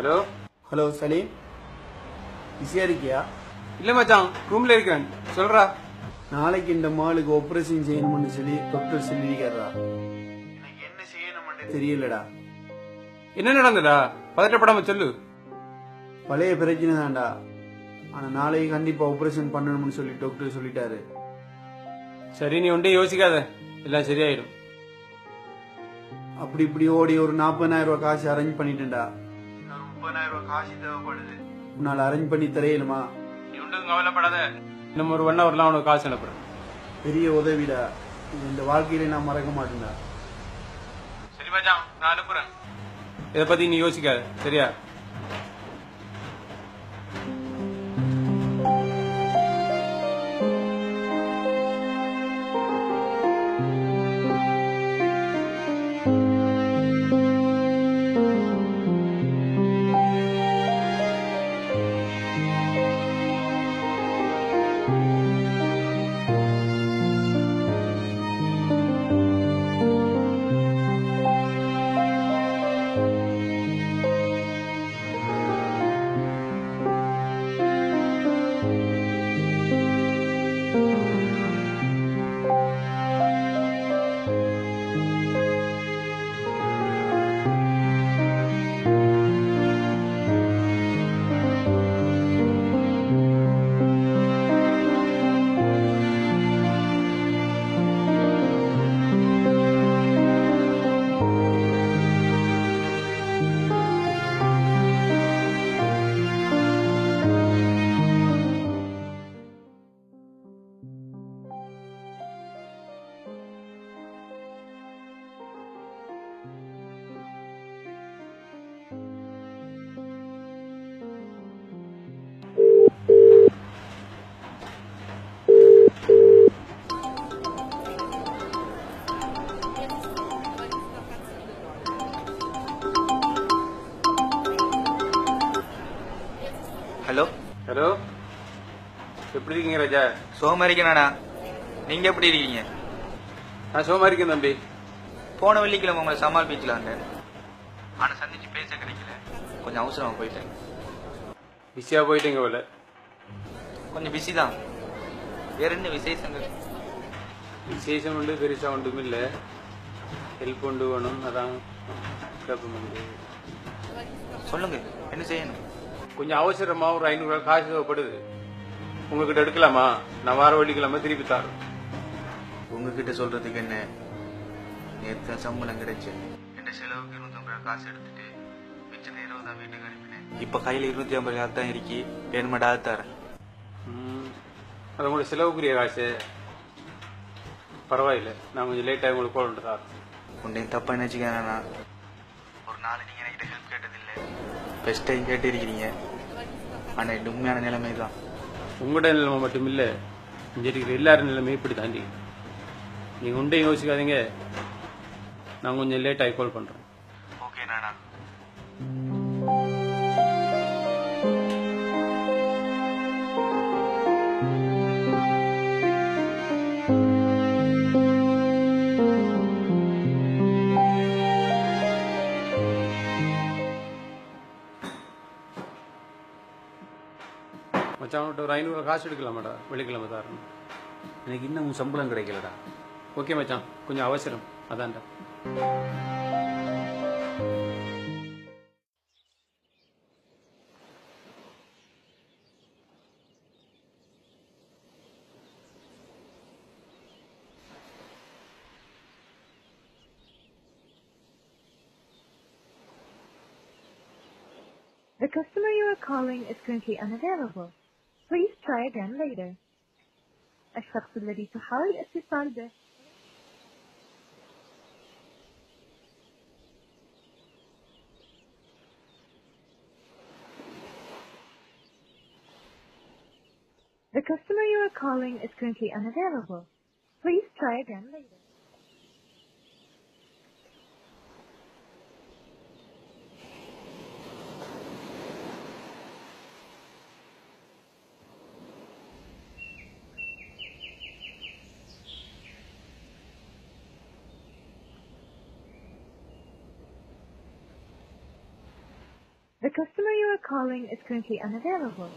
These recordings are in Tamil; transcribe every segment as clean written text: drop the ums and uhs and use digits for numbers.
ஹலோ ஹலோ சலீம், பிஸியா இருக்கியா? இல்ல மச்சான், ரூம்ல இருக்கேன். சொல்றா. நாளைக்கு இந்த மாலுக்கு ஆபரேஷன் செய்யணும்னு சொல்லி டாக்டர் சொல்லியிருக்காரா. எனக்கு என்ன செய்யணும்னு தெரியலடா. என்ன நடந்தடா? பதட்டப்படாம சொல்லு. பழைய பிரச்சனை தான்டா. ஆனா நாளைக்கு கண்டிப்பா ஆபரேஷன் பண்ணணும்னு சொல்லி டாக்டர் சொல்லிட்டாரு. சரி, நீ ஒன்றே யோசிக்காத, எல்லாம் சரியாயிடும். அப்படி இப்படி ஓடி ஒரு 40,000 ரூபாய் காசு அரேஞ்ச் பண்ணிட்டேன்டா. 30,000 ரூபாய் காசு தேவைப்படுது. உன்னால அரேஞ்ச் பண்ணி தரையிலுமா? நீ ஒன்றும் கவலைப்படாத, இன்னும் ஒரு 1 ஹவர்லாம் உனக்கு காசு அனுப்புறேன். பெரிய உதவிடா. இந்த வாழ்க்கையில நான் மறக்க மாட்டேன்டா. சரி மச்சான், நான் அனுப்புறேன். இதை பத்தி நீ யோசிக்காத, சரியா? ஹலோ ஹலோ, எப்படி இருக்கீங்க ராஜா? சோமா இருக்கேனாடா. நீங்க எப்படி இருக்கீங்க? நான் சுகமா இருக்கேன் தம்பி. போன வெள்ளிக்கிழமை உங்களை சமால் பீச்சில் வந்தேன். ஆனால் சந்திச்சு பேச கிடைக்கல, கொஞ்சம் அவசரமாக போயிட்டேன். பிஸியா போயிட்டீங்க போல. கொஞ்சம் பிஸி தான். வேற என்ன விசேஷங்கள்? விசேஷம் உண்டு, பெருசா ஒன்றும் இல்லை. ஹெல்ப் கொண்டு வேணும், அதான் கேட்போம். சொல்லுங்க, என்ன செய்யணும்? கொஞ்சம் அவசரமா ஒரு 500 ரூபாய் காசு தேவைப்படுது. உங்ககிட்ட எடுக்கலாமா? நான் வார வெள்ளிக்கிழமை திருப்பி தரேன். உங்ககிட்ட சொல்றதுக்கு என்ன, நேற்று சம்பளம் கிடைச்சு என் செலவுக்கு 250 ரூபாய் காசு எடுத்துட்டு மிச்சம் 20 தான் வீட்டுக்கு அனுப்பினேன். இப்போ கையில் 250 ரூபாய் தான் இருக்கி, வேணுமாடா தரேன். அது உங்களோட செலவுக்குரிய காசு. பரவாயில்லை, நான் கொஞ்சம் லேட்டாக உங்களுக்கு கோல் பண்ணிட்டு தரேன். உன்னையும் தப்பா நினைச்சுக்கேண்ணா. ஒரு நாள் நீங்க என்கிட்ட ஹெல்ப் கேட்டதில்லை, பெஸ்ட் டைம் கேட்டு இருக்கிறீங்க. ஆனால் இது உண்மையான நிலைமை தான். உங்களோட நிலைமை மட்டும் இல்லை, இங்கே இருக்கிற எல்லாரும் நிலைமையும் இப்படி தாண்டி. நீங்கள் ஒன்றையும் யோசிக்காதீங்க, நான் கொஞ்சம் லேட்டாகி கால் பண்ணுறேன். ஓகே நானா. மச்சான், அவன்கிட்ட ஒரு 500 ரூபாய் காசு எடுக்கலாமாடா? வெள்ளிக்கிழமை தரேன். எனக்கு இன்னும் சம்பளம் கிடைக்கலடா. ஓகே மச்சான், கொஞ்சம் அவசரம், அதான்டா. The customer you are calling is currently unavailable. Please try again later. الشخص الذي تحاول الاتصال به The customer you are calling is currently unavailable. Please try again later. The customer you are calling is currently unavailable.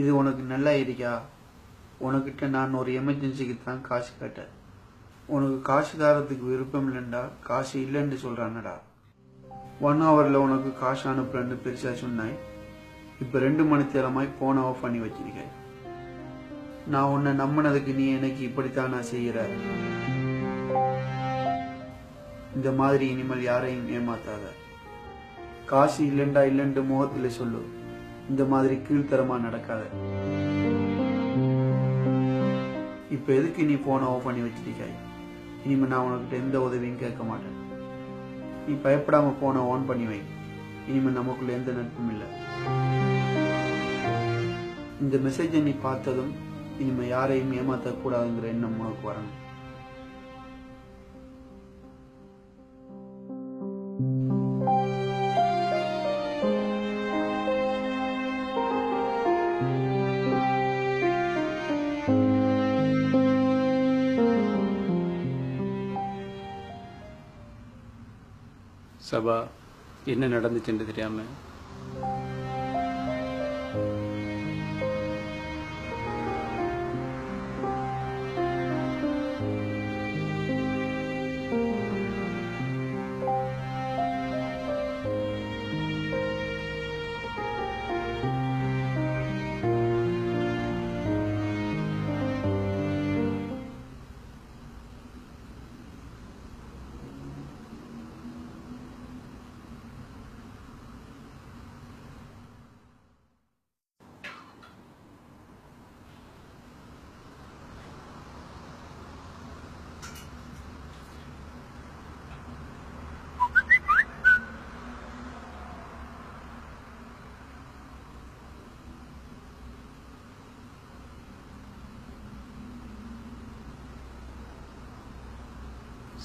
இது உனக்கு நல்லா இருக்கா? உனக்கிட்ட நான் ஒரு எமர்ஜென்சிக்கு தான் காசு கேட்டேன். உனக்கு காசு தாரத்துக்கு விருப்பம் இல்லைண்டா காசு இல்லைன்னு சொல்றானடா. 1 ஹவர்ல உனக்கு காசு அனுப்புறேன்னு பெருசா சொன்னாய். இப்ப 2 மணி நேரமாய் போன் ஆஃப் பண்ணி வச்சிருக்க. நான் உன்னை நம்பினதுக்கு நீ எனக்கு இப்படித்தான் நான் செய்யற. இந்த மாதிரி இனிமேல் யாரையும் ஏமாத்தாத. காசு இல்லைன்னு முகத்துல சொல்லு. இந்த மாதிரி கீழ்த்தரமா நடக்காத. இப்ப எதுக்கு நீ போனை ஆஃப் பண்ணி வச்சிருக்காய்? இனிமே நான் உனக்கிட்ட எந்த உதவியும் கேட்க மாட்டேன். நீ பயப்படாம போனை ஆன் பண்ணி வை. இனிமே நமக்குள்ள எந்த நட்பும் இல்லை. இந்த மெசேஜை நீ பார்த்ததும் இனிமே யாரையும் ஏமாத்த கூடாதுங்கிற எண்ணம் உனக்கு வரணும். சபா, என்ன நடந்துச்சுன்னு தெரியாம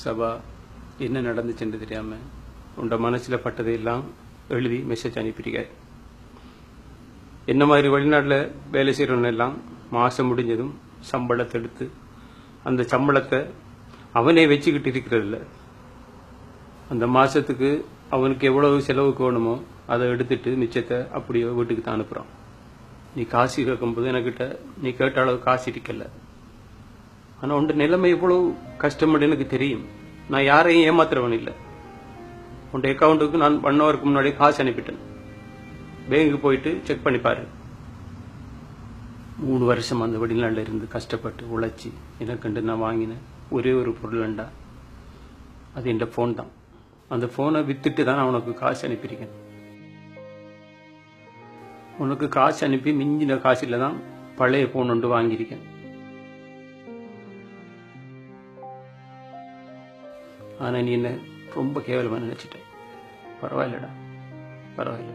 சபா, என்ன நடந்துச்சுன்னு தெரியாம உண்ட மனசுல பட்டதையெல்லாம் எழுதி மெசேஜ் அனுப்பியிருக்க. என்ன மாதிரி வெளிநாட்டில் வேலை செய்கிறவன் எல்லாம் மாசம் முடிஞ்சதும் சம்பளத்தை எடுத்து அந்த சம்பளத்தை அவனே வச்சுக்கிட்டு இருக்கிறதில்ல. அந்த மாசத்துக்கு அவனுக்கு எவ்வளவு செலவுக்கு வேணுமோ அதை எடுத்துட்டு மிச்சத்தை அப்படியே வீட்டுக்கு தான் அனுப்புறான். நீ காசு கேட்கும்போது என்கிட்ட நீ கேட்ட அளவு காசு இருக்கல. ஆனா உண்ட நிலைமை எவ்வளவு கஷ்டப்பட்டு எனக்கு தெரியும். நான் யாரையும் ஏமாத்துறவன் இல்லை. உண்ட அக்கௌண்ட்டுக்கு நான் 1 ஹவருக்கு முன்னாடி காசு அனுப்பிட்டேன். பேங்குக்கு போயிட்டு செக் பண்ணி பாரு. 3 வருஷம் அந்த வெளிநாட்டில் இருந்து கஷ்டப்பட்டு உழைச்சி எனக்குண்டு நான் வாங்கினேன் ஒரே ஒரு பொருள் வேண்டா, அது என் போன் தான். அந்த போனை வித்துட்டு தான் நான் உனக்கு காசு அனுப்பியிருக்கேன். உனக்கு காசு அனுப்பி மிஞ்சின காசுல தான் பழைய போன் ஒன்று வாங்கியிருக்கேன். ஆனா நீ என்ன ரொம்ப கேவலமா நினைச்சிட்ட. பரவாயில்லடா, பரவாயில்ல.